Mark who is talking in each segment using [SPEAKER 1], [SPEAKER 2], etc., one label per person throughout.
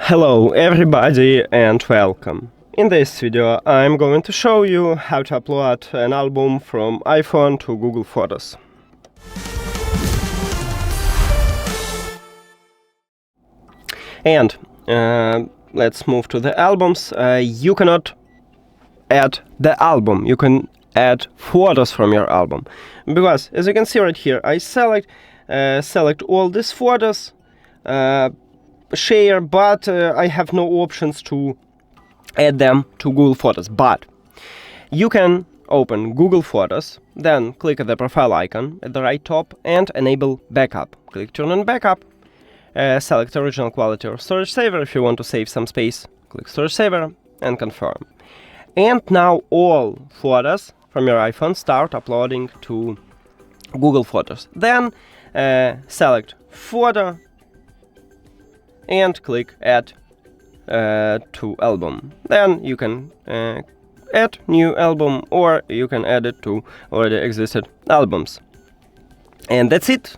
[SPEAKER 1] Hello everybody and welcome. In this video I'm going to show you how to upload an album from iPhone to Google Photos. And let's move to the albums. You cannot add the album, you can add photos from your album. Because as you can see right here, I select all these photos, share, but I have no options to add them to Google Photos. But you can open Google Photos, then click at the profile icon at the right top and enable backup. Click turn on backup, select original quality or storage saver. If you want to save some space, click storage saver and confirm. And now all photos from your iPhone start uploading to Google Photos. Then select photo and click add to album. Then you can add new album, or you can add it to already existed albums. And that's it.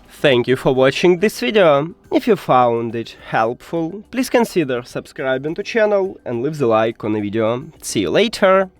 [SPEAKER 1] Thank you for watching this video. If you found it helpful, please consider subscribing to channel and leave the like on the video. See you later.